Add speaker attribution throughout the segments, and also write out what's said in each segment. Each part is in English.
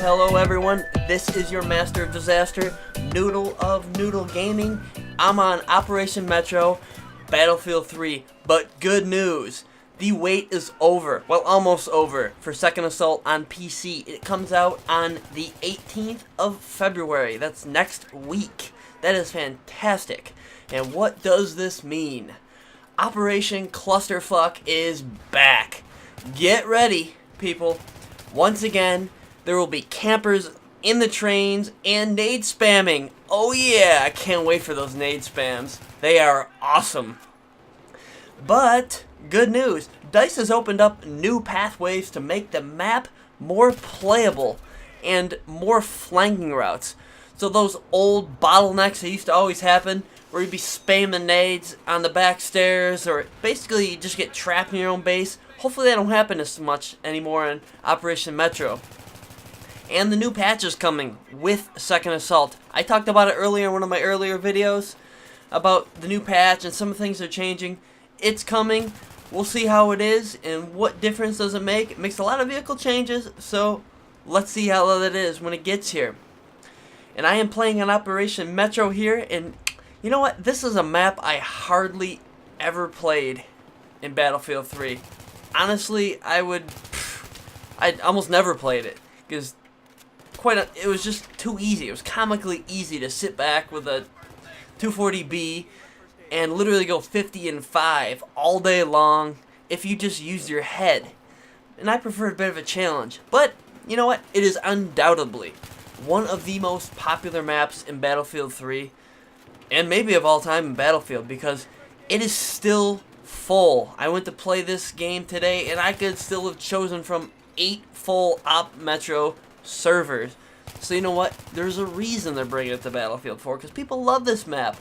Speaker 1: Hello everyone, this is your Master of Disaster, Noodle of Noodle Gaming. I'm on Operation Metro, Battlefield 3, but good news, the wait is over, well almost over, for Second Assault on PC. It comes out on the 18th of February, that's next week. That is fantastic. And what does this mean? Operation Clusterfuck is back. Get ready, people. Once again, there will be campers in the trains and nade spamming. Oh yeah, I can't wait for those nade spams. They are awesome. But, good news, DICE has opened up new pathways to make the map more playable and more flanking routes. So those old bottlenecks that used to always happen, where you'd be spamming nades on the back stairs, or basically you just get trapped in your own base, hopefully that don't happen as much anymore in Operation Metro. And the new patch is coming with Second Assault. I talked about it earlier in one of my earlier videos about the new patch and some of the things they're changing. It's coming. We'll see how it is and what difference does it make. It makes a lot of vehicle changes, so let's see how that is when it gets here. And I am playing on Operation Metro here, and you know what? This is a map I hardly ever played in Battlefield 3. Honestly, I almost never played it because it was just too easy. It was comically easy to sit back with a 240B and literally go 50 and 5 all day long if you just used your head. And I prefer a bit of a challenge. But, you know what? It is undoubtedly one of the most popular maps in Battlefield 3 and maybe of all time in Battlefield because it is still full. I went to play this game today and I could still have chosen from 8 full Op Metro servers. So you know what? There's a reason they're bringing it to Battlefield 4 because people love this map.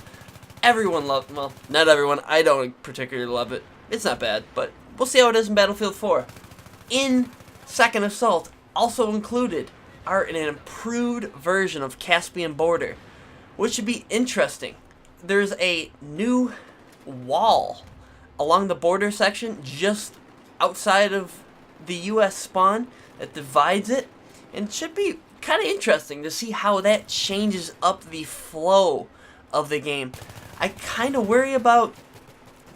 Speaker 1: Everyone loves, well, not everyone. I don't particularly love it. It's not bad, but we'll see how it is in Battlefield 4. In Second Assault, also included are an improved version of Caspian Border, which should be interesting. There's a new wall along the border section just outside of the US spawn that divides it, and it should be kind of interesting to see how that changes up the flow of the game. I kind of worry about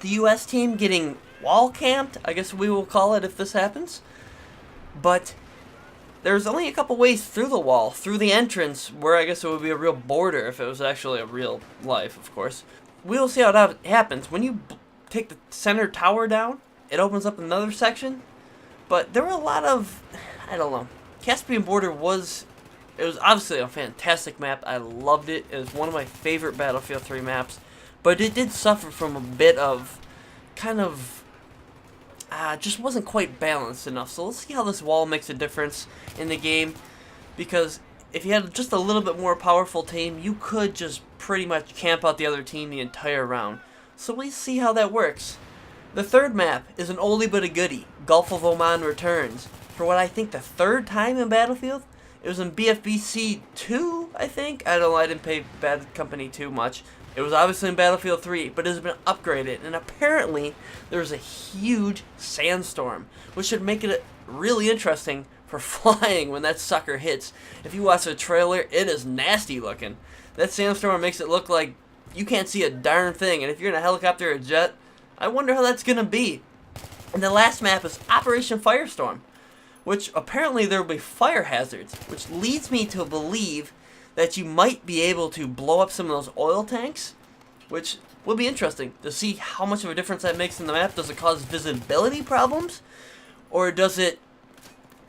Speaker 1: the US team getting wall camped, I guess we will call it if this happens, but there's only a couple ways through the wall, through the entrance, where I guess it would be a real border if it was actually a real life, of course. We'll see how that happens. When you take the center tower down, it opens up another section, but there were a lot of, I don't know. Caspian Border was obviously a fantastic map. I loved it. It was one of my favorite Battlefield 3 maps, but it did suffer from a bit of kind of just wasn't quite balanced enough. So let's see how this wall makes a difference in the game, because if you had just a little bit more powerful team, you could just pretty much camp out the other team the entire round. So let's see how that works. The third map is an oldie but a goodie. Gulf of Oman returns for what I think the third time in Battlefield. It was in BFBC 2, I think. I don't know, I didn't pay Bad Company too much. It was obviously in Battlefield 3, but it has been upgraded. And apparently, there's a huge sandstorm, which should make it really interesting for flying when that sucker hits. If you watch the trailer, it is nasty looking. That sandstorm makes it look like you can't see a darn thing. And if you're in a helicopter or a jet, I wonder how that's going to be. And the last map is Operation Firestorm, which apparently there will be fire hazards, which leads me to believe that you might be able to blow up some of those oil tanks, which will be interesting to see how much of a difference that makes in the map. Does it cause visibility problems, or does it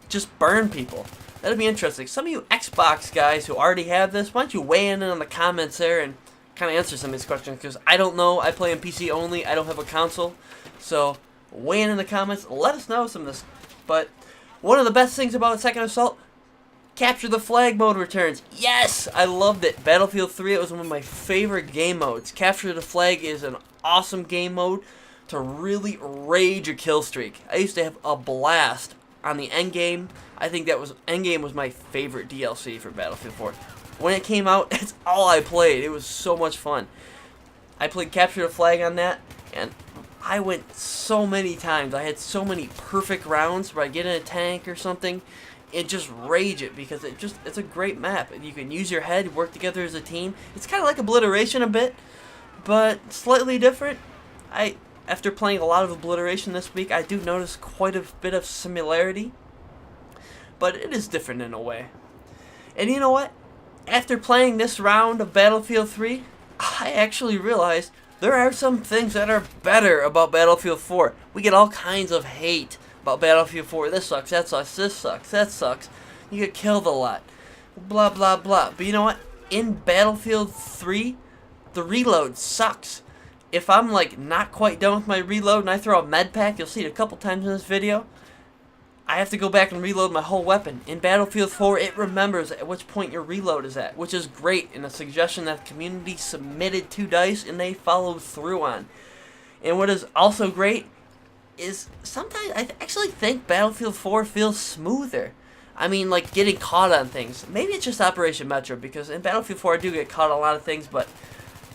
Speaker 1: just burn people? That'd be interesting. Some of you Xbox guys who already have this, why don't you weigh in on the comments there and kind of answer some of these questions, because I don't know. I play on PC only. I don't have a console, so weigh in the comments. Let us know some of this. But one of the best things about Second Assault, Capture the Flag mode returns. Yes! I loved it. Battlefield 3, it was one of my favorite game modes. Capture the Flag is an awesome game mode to really rage a kill streak. I used to have a blast on the endgame. I think endgame was my favorite DLC for Battlefield 4. When it came out, that's all I played. It was so much fun. I played Capture the Flag on that, and I went so many times. I had so many perfect rounds where I get in a tank or something, and just rage it, because it's a great map. You can use your head, work together as a team. It's kind of like Obliteration a bit, but slightly different. After playing a lot of Obliteration this week, I do notice quite a bit of similarity, but it is different in a way. And you know what? After playing this round of Battlefield 3, I actually realized there are some things that are better about Battlefield 4. We get all kinds of hate about Battlefield 4. This sucks, that sucks, this sucks, that sucks. You get killed a lot. Blah, blah, blah. But you know what? In Battlefield 3, the reload sucks. If I'm like not quite done with my reload and I throw a med pack, you'll see it a couple times in this video, I have to go back and reload my whole weapon. In Battlefield 4, it remembers at which point your reload is at, which is great, and a suggestion that the community submitted to DICE and they followed through on. And what is also great is sometimes I actually think Battlefield 4 feels smoother. I mean, like getting caught on things. Maybe it's just Operation Metro, because in Battlefield 4 I do get caught on a lot of things, but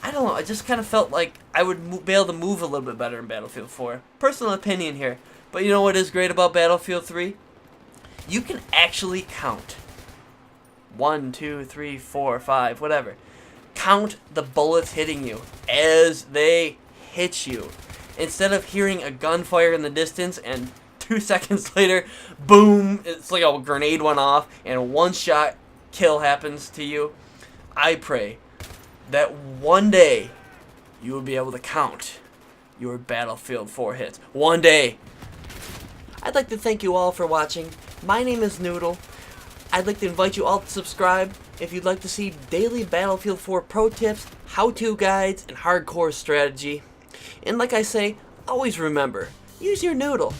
Speaker 1: I don't know, I just kind of felt like I would be able to move a little bit better in Battlefield 4. Personal opinion here. But you know what is great about Battlefield 3? You can actually count. 1, 2, 3, 4, 5, whatever. Count the bullets hitting you as they hit you. Instead of hearing a gunfire in the distance and 2 seconds later, boom, it's like a grenade went off and one shot kill happens to you. I pray that one day you will be able to count your Battlefield 4 hits. One day. I'd like to thank you all for watching. My name is Noodle. I'd like to invite you all to subscribe if you'd like to see daily Battlefield 4 pro tips, how-to guides, and hardcore strategy. And like I say, always remember, use your noodle.